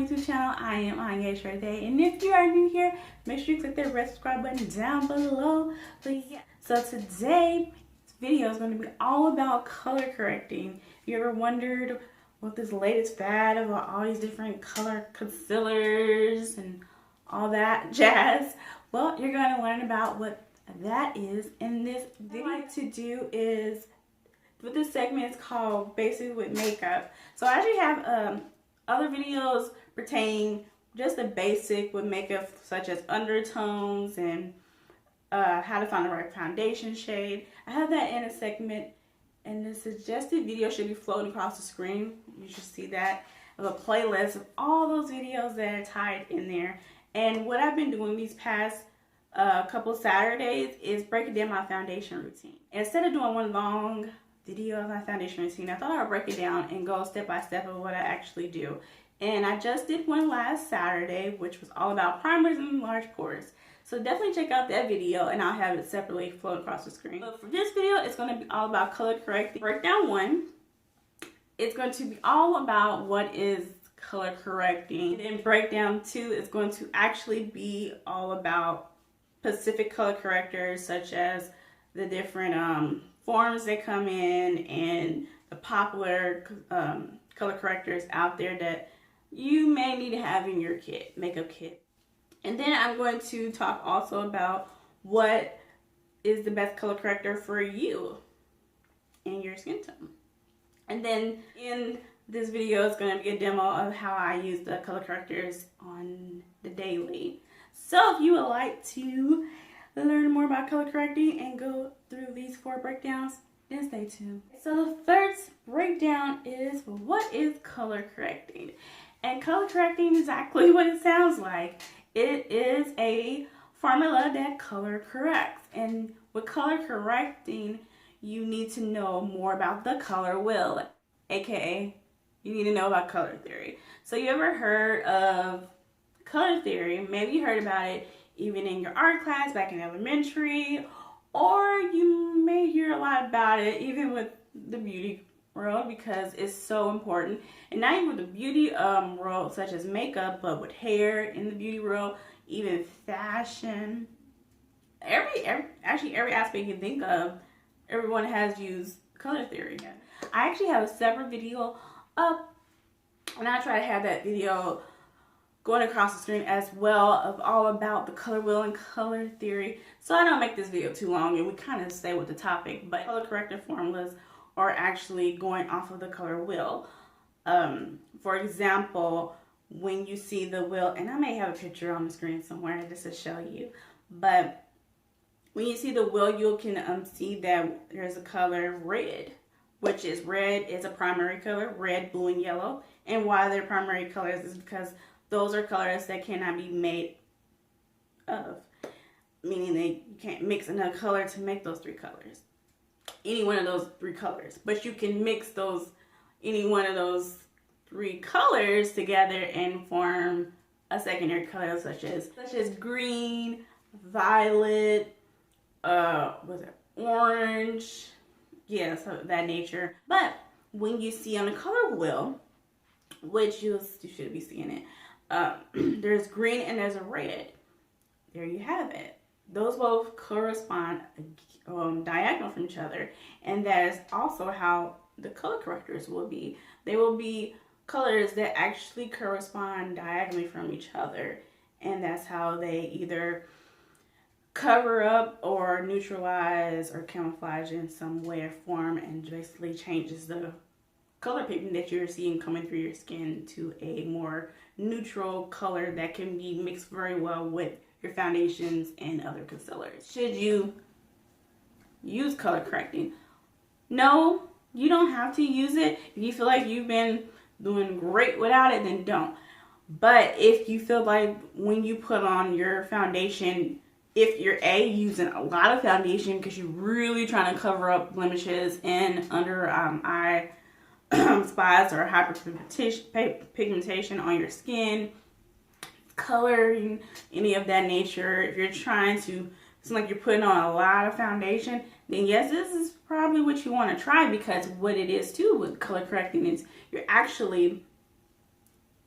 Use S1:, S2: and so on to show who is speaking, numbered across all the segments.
S1: YouTube channel. I am Ania Sade, and if you are new here, make sure you click that red subscribe button down below. But yeah, so today's video is going to be all about color correcting. You ever wondered what this latest fad of all these different color concealers and all that jazz? Well, you're going to learn about what that is in this video. What I like to do is, with this segment is called Basics with Makeup. So I actually have other videos pertaining just the basic with makeup, such as undertones and how to find the right foundation shade. I have that in a segment, and the suggested video should be floating across the screen. You should see that of a playlist of all those videos that are tied in there. And what I've been doing these past couple Saturdays is breaking down my foundation routine. Instead of doing one long video of my foundation routine, I thought I would break it down and go step by step of what I actually do. And I just did one last Saturday, which was all about primers and large pores. So definitely check out that video, and I'll have it separately float across the screen. But for this video, it's going to be all about color correcting. Breakdown 1, it's going to be all about what is color correcting. And then breakdown 2 is going to actually be all about specific color correctors, such as the different forms that come in and the popular color correctors out there that you may need to have in your kit, makeup kit. And then I'm going to talk also about what is the best color corrector for you and your skin tone. And then in this video is going to be a demo of how I use the color correctors on the daily. So if you would like to learn more about color correcting and go through these 4 breakdowns, then stay tuned. So the first breakdown is, what is color correcting? And color correcting is exactly what it sounds like. It is a formula that color corrects. And with color correcting, you need to know more about the color wheel, aka you need to know about color theory. So you ever heard of color theory? Maybe you heard about it even in your art class back in elementary, or you may hear a lot about it even with the beauty world, because it's so important. And not even with the beauty world, such as makeup, but with hair in the beauty world, even fashion, every aspect you can think of, everyone has used color theory. I actually have a separate video up, and I try to have that video going across the screen as well, of all about the color wheel and color theory. So I don't make this video too long and we kind of stay with the topic, but color corrector formulas are actually going off of the color wheel. For example, when you see the wheel, and I may have a picture on the screen somewhere just to show you, but when you see the wheel, you can see that there's a color red, which is red is a primary color, red, blue, and yellow. And why they're primary colors is because those are colors that cannot be made of, meaning that you can't mix enough color to make those 3 colors. Any one of those 3 colors, but you can mix any one of those 3 colors together and form a secondary color, such as green, violet, orange, yeah, so that nature. But when you see on the color wheel, which you should be seeing it, there's green and there's a red. There you have it. Those both correspond diagonal from each other, and that is also how the color correctors will be. They will be colors that actually correspond diagonally from each other, and that's how they either cover up or neutralize or camouflage in some way or form, and basically changes the color pigment that you're seeing coming through your skin to a more neutral color that can be mixed very well with your foundations and other concealers. Should you use color correcting? No, you don't have to use it. If you feel like you've been doing great without it, then don't. But if you feel like when you put on your foundation, if you're using a lot of foundation because you're really trying to cover up blemishes and under eye spots or hyperpigmentation on your skin, coloring, any of that nature, if you're trying to seem like you're putting on a lot of foundation, then yes, this is probably what you want to try, because what it is too with color correcting is you're actually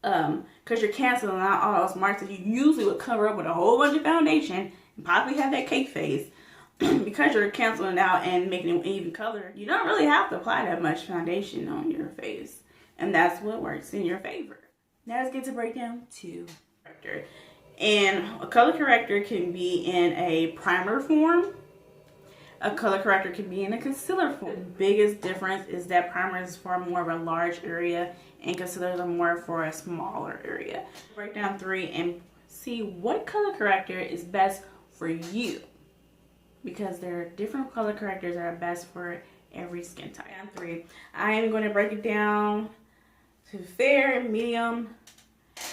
S1: because you're canceling out all those marks that you usually would cover up with a whole bunch of foundation and probably have that cake face. Because you're canceling it out and making it even color, you don't really have to apply that much foundation on your face, and that's what works in your favor. Now let's get to breakdown 2. Corrector. And a color corrector can be in a primer form. A color corrector can be in a concealer form. The biggest difference is that primer is for more of a large area and concealers are more for a smaller area. Breakdown 3 and see what color corrector is best for you, because there are different color correctors that are best for every skin type. 3, I am going to break it down to fair, medium,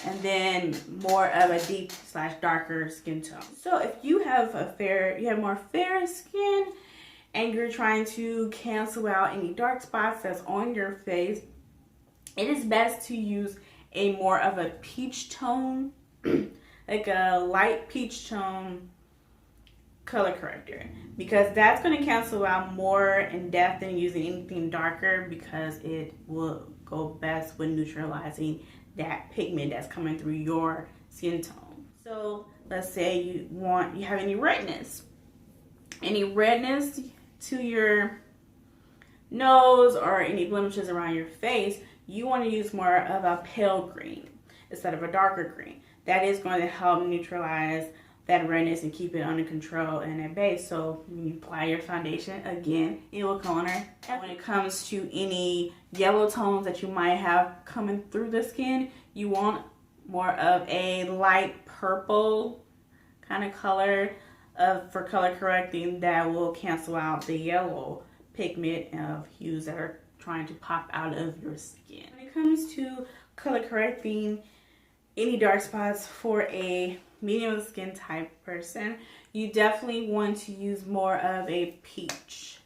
S1: and then more of a deep / darker skin tone. So if you have more fair skin and you're trying to cancel out any dark spots that's on your face, it is best to use a more of a peach tone, like a light peach tone color corrector, because that's going to cancel out more in depth than using anything darker, because it will go best when neutralizing that pigment that's coming through your skin tone. So let's say you have any redness to your nose or any blemishes around your face, you want to use more of a pale green instead of a darker green. That is going to help neutralize that redness and keep it under control and at base. So when you apply your foundation, again, it will color. When it comes to any yellow tones that you might have coming through the skin, you want more of a light purple kind of color for color correcting that will cancel out the yellow pigment of hues that are trying to pop out of your skin. When it comes to color correcting any dark spots for a medium skin type person, you definitely want to use more of a peach.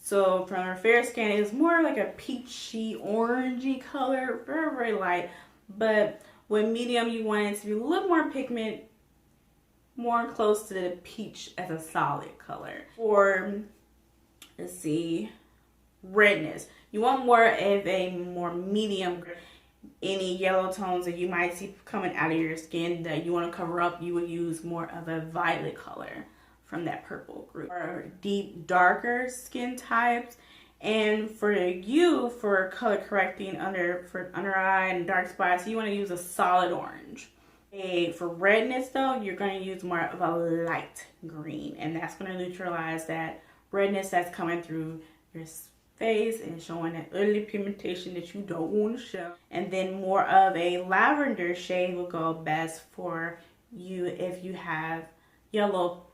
S1: So from our fair skin, it's more like a peachy, orangey color, very, very light. But with medium, you want it to be a little more pigment, more close to the peach as a solid color. For, let's see, redness, you want more of a more medium. Any yellow tones that you might see coming out of your skin that you want to cover up, you would use more of a violet color from that purple group. For deep, darker skin types, and for color correcting under eye and dark spots, you want to use a solid orange. For redness though, you're going to use more of a light green, and that's going to neutralize that redness that's coming through your face and showing that early pigmentation that you don't want to show. And then more of a lavender shade will go best for you if you have yellow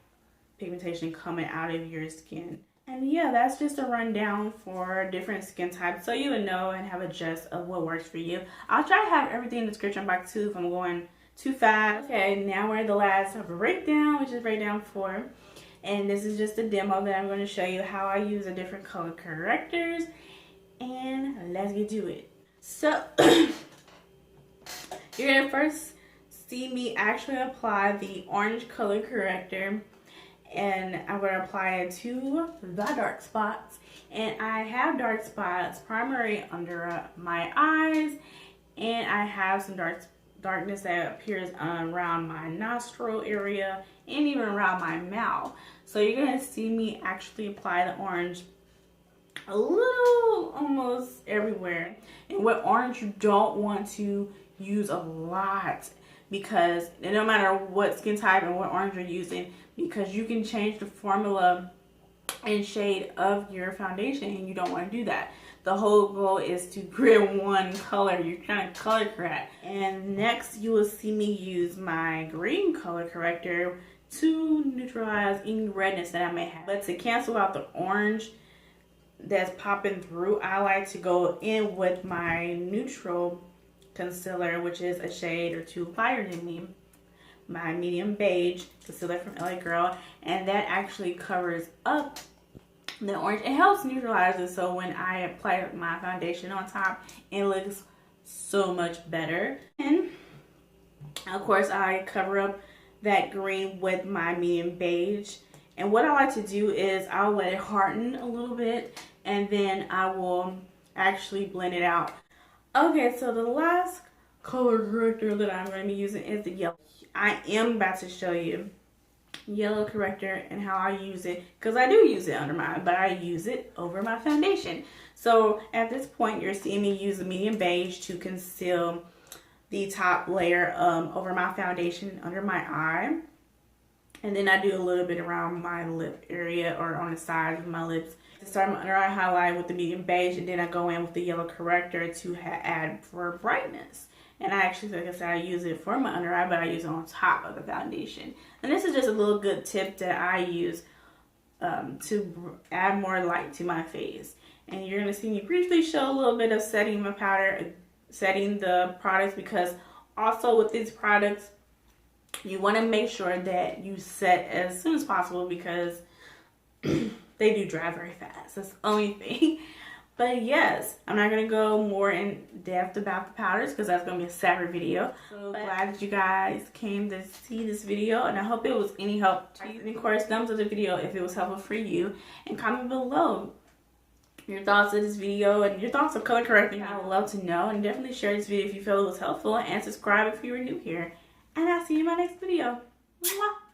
S1: pigmentation coming out of your skin. And yeah, that's just a rundown for different skin types, so you would know and have a gist of what works for you. I'll try to have everything in the description box too if I'm going too fast. Okay, now we're at the last breakdown, which is breakdown 4. And this is just a demo that I'm going to show you how I use the different color correctors. And let's get to it. So, you're going to first see me actually apply the orange color corrector. And I'm going to apply it to the dark spots. And I have dark spots primarily under my eyes. And I have some darkness that appears around my nostril area and even around my mouth. So you're going to see me actually apply the orange a little almost everywhere. And with orange, you don't want to use a lot, because no matter what skin type and what orange you're using, because you can change the formula and shade of your foundation, and you don't want to do that. The whole goal is to create one color. You're trying to color correct. And next you will see me use my green color corrector to neutralize any redness that I may have. But to cancel out the orange that's popping through, I like to go in with my neutral concealer, which is a shade or 2 lighter than me. My medium beige concealer from LA Girl, and that actually covers up the orange. It helps neutralize it, so when I apply my foundation on top, it looks so much better. And of course, I cover up that green with my medium beige. And what I like to do is I'll let it harden a little bit, and then I will actually blend it out. Okay, so the last color corrector that I'm going to be using is the yellow. I am about to show you yellow corrector and how I use it, because I do use it under my, but I use it over my foundation. So at this point, you're seeing me use the medium beige to conceal the top layer over my foundation under my eye. And then I do a little bit around my lip area or on the sides of my lips to start my under eye highlight with the medium beige, and then I go in with the yellow corrector to add for brightness. And I actually, like I said, I use it for my under eye, but I use it on top of the foundation. And this is just a little good tip that I use to add more light to my face. And you're going to see me briefly show a little bit of setting my powder, setting the products, because also with these products, you want to make sure that you set as soon as possible, because they do dry very fast. That's the only thing. But yes, I'm not going to go more in depth about the powders because that's going to be a separate video. So glad that you guys came to see this video, and I hope it was any help to you. And of course, thumbs up the video if it was helpful for you, and comment below your thoughts of this video and your thoughts of color correcting. I would love to know, and definitely share this video if you feel it was helpful, and subscribe if you were new here. And I'll see you in my next video. Mwah!